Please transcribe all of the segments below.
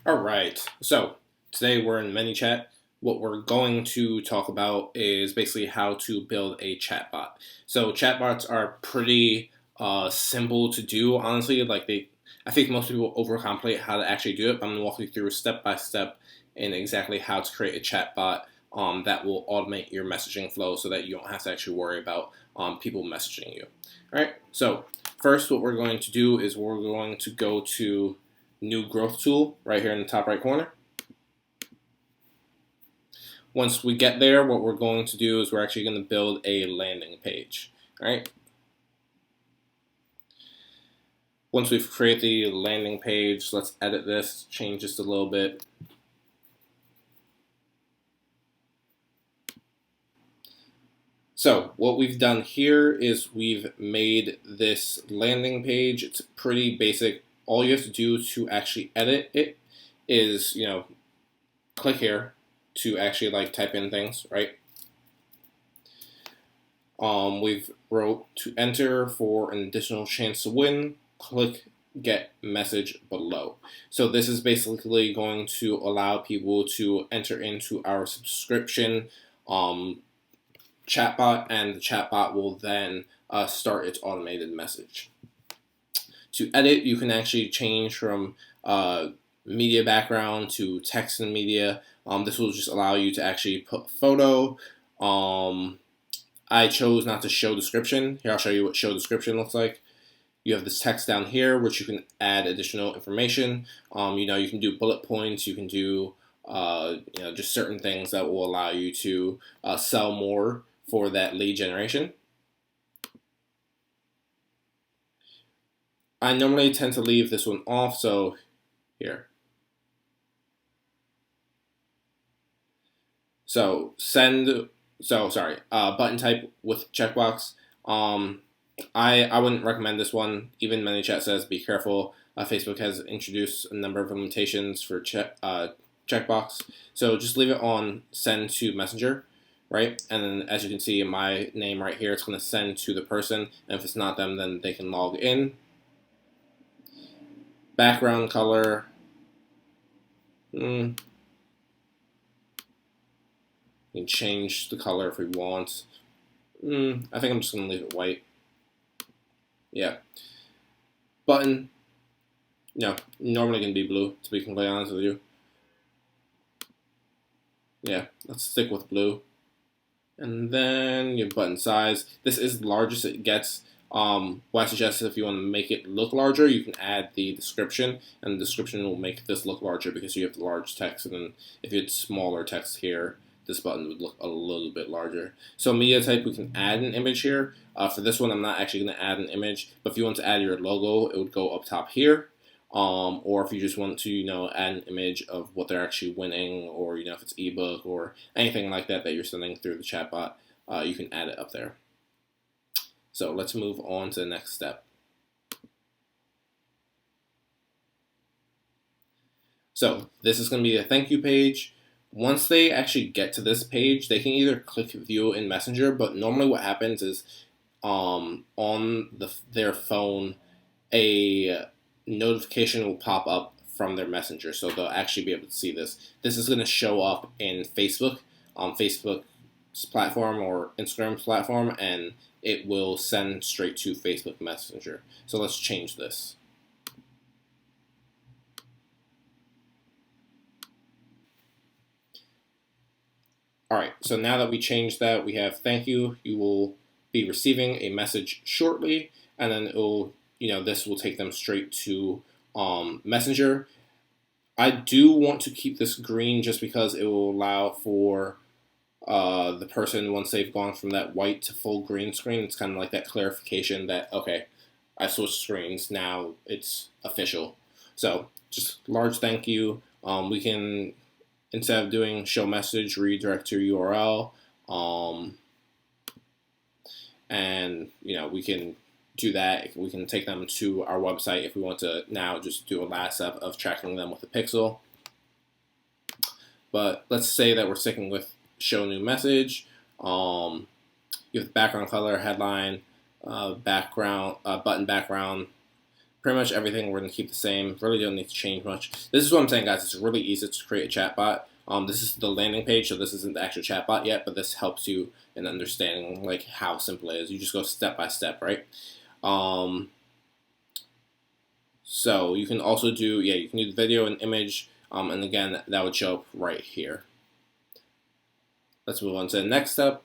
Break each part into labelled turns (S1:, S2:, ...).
S1: Alright, so today we're in Manychat. What we're going to talk about is basically how to build a chatbot. So chatbots are pretty simple to do, honestly. I think most people overcomplicate how to actually do it, but I'm going to walk you through step by step in exactly how to create a chatbot that will automate your messaging flow so that you don't have to actually worry about people messaging you. Alright, so first what we're going to do is we're going to go to new growth tool right here in the top right corner. Once we get there, what we're going to do is we're actually going to build a landing page. All right. Once we've created the landing page, let's edit this, change just a little bit. So what we've done here is we've made this landing page. It's pretty basic. All you have to do to actually edit it is, click here to actually type in things, right? We've wrote to enter for an additional chance to win. Click get message below. So this is basically going to allow people to enter into our subscription chatbot, and the chatbot will then start its automated message. To edit, you can actually change from media background to text and media. This will just allow you to actually put photo. I chose not to show description. Here, I'll show you what show description looks like. You have this text down here, which you can add additional information. You can do bullet points. You can do, just certain things that will allow you to sell more for that lead generation. I normally tend to leave this one off, so here. So button type with checkbox. I wouldn't recommend this one. Even Manychat says be careful. Facebook has introduced a number of limitations for checkbox. So just leave it on send to messenger, right? And then as you can see in my name right here, it's going to send to the person. And if it's not them, then they can log in. Background color. We can change the color if we want. I think I'm just going to leave it white. Yeah. Button. No, normally going to be blue, to be completely honest with you. Yeah, let's stick with blue. And then your button size. This is the largest it gets. What I suggest is if you want to make it look larger, you can add the description, and the description will make this look larger because you have the large text. And then if you had smaller text here, this button would look a little bit larger. So media type, we can add an image here. For this one, I'm not actually going to add an image, but if you want to add your logo, it would go up top here. Or if you just want to, add an image of what they're actually winning, or if it's ebook or anything like that that you're sending through the chatbot, you can add it up there. So let's move on to the next step. So this is going to be a thank you page. Once they actually get to this page, they can either click view in Messenger, but normally what happens is on their phone, a notification will pop up from their messenger, so they'll actually be able to see this. This is going to show up in Facebook, on Facebook's platform or Instagram's platform, and it will send straight to Facebook Messenger. So let's change this. All right, so now that we changed that, we have thank you. You will be receiving a message shortly, and then it will, this will take them straight to Messenger. I do want to keep this green just because it will allow for the person, once they've gone from that white to full green screen, it's kind of like that clarification that, okay, I switched screens, now it's official. So just large thank you. We can, instead of doing show message, redirect to URL. And, we can do that. We can take them to our website if we want to now just do a last step of tracking them with a pixel. But let's say that we're sticking with show new message. You have background color, headline, button background, pretty much everything we're going to keep the same. Really don't need to change much. This is what I'm saying, guys. It's really easy to create a chatbot. This is the landing page, so this isn't the actual chatbot yet, but this helps you in understanding like how simple it is. You just go step by step, right? So you can also do, you can do the video and image, and again, that would show up right here. Let's move on to the next step.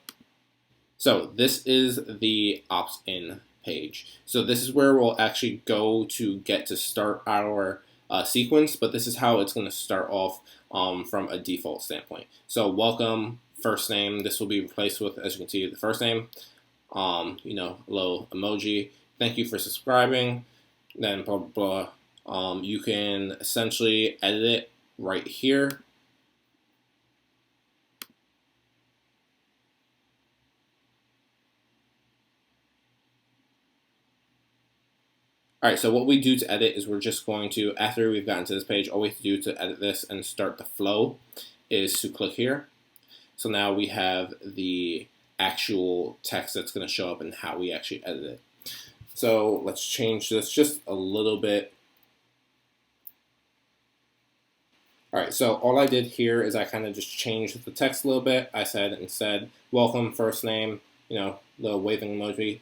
S1: So this is the opt-in page. So this is where we'll actually go to get to start our sequence, but this is how it's going to start off from a default standpoint. So welcome, first name, this will be replaced with, as you can see, the first name, little emoji, thank you for subscribing, then blah, blah, blah. You can essentially edit it right here. Alright, so what we do to edit is we're just going to, after we've gotten to this page, all we have to do to edit this and start the flow is to click here. So now we have the actual text that's going to show up and how we actually edit it. So let's change this just a little bit. Alright, so all I did here is I kind of just changed the text a little bit. I said instead, welcome, first name, the waving emoji.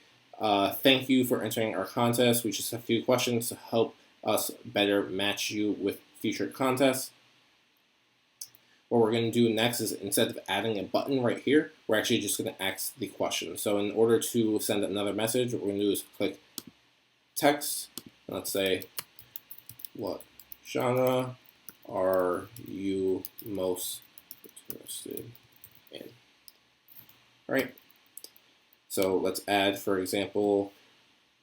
S1: Thank you for entering our contest. We just have a few questions to help us better match you with future contests. What we're going to do next is instead of adding a button right here, we're actually just going to ask the question. So in order to send another message, what we're going to do is click text. And let's say, what genre are you most interested in? All right. So let's add, for example,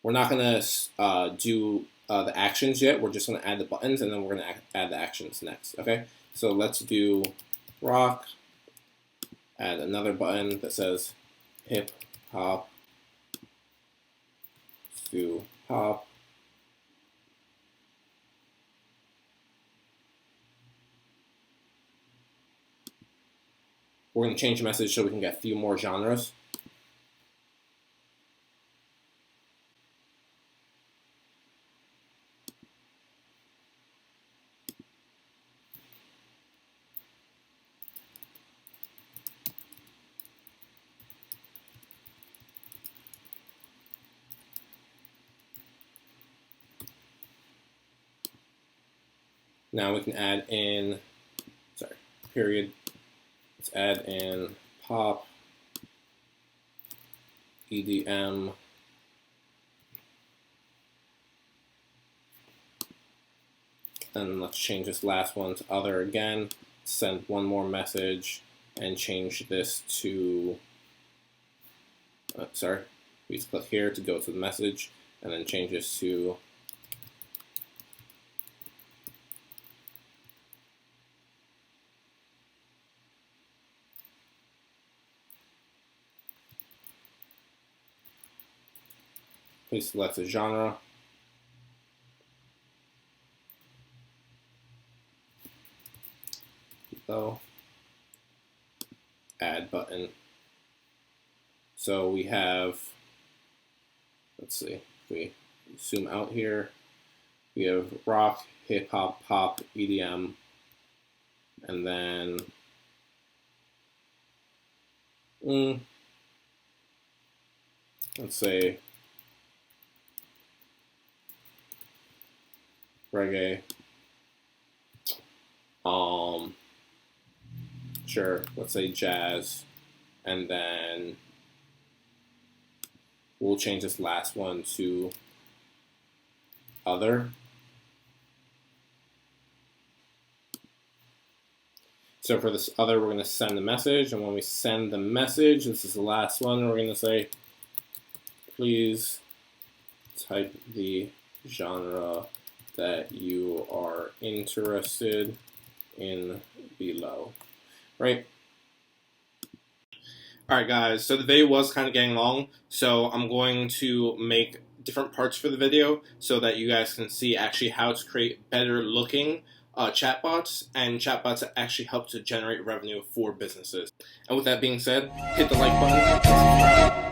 S1: we're not going to do the actions yet. We're just going to add the buttons, and then we're going to add the actions next. Okay. So let's do rock, add another button that says hip hop to pop. We're going to change the message so we can get a few more genres. Now we can add in, period. Let's add in pop, EDM, and let's change this last one to other again. Send one more message and change this to, we just click here to go to the message and then change this to please select a genre. Below. Add button. So we have, let's see, if we zoom out here, we have rock, hip hop, pop, EDM, and then let's say reggae, sure, let's say jazz, and then we'll change this last one to other. So for this other, we're going to send the message, and when we send the message, this is the last one, we're going to say, please type the genre that you are interested in below, right? All right, guys, so the video was kind of getting long, so I'm going to make different parts for the video so that you guys can see actually how to create better looking chatbots and chatbots that actually help to generate revenue for businesses. And with that being said, hit the like button and subscribe.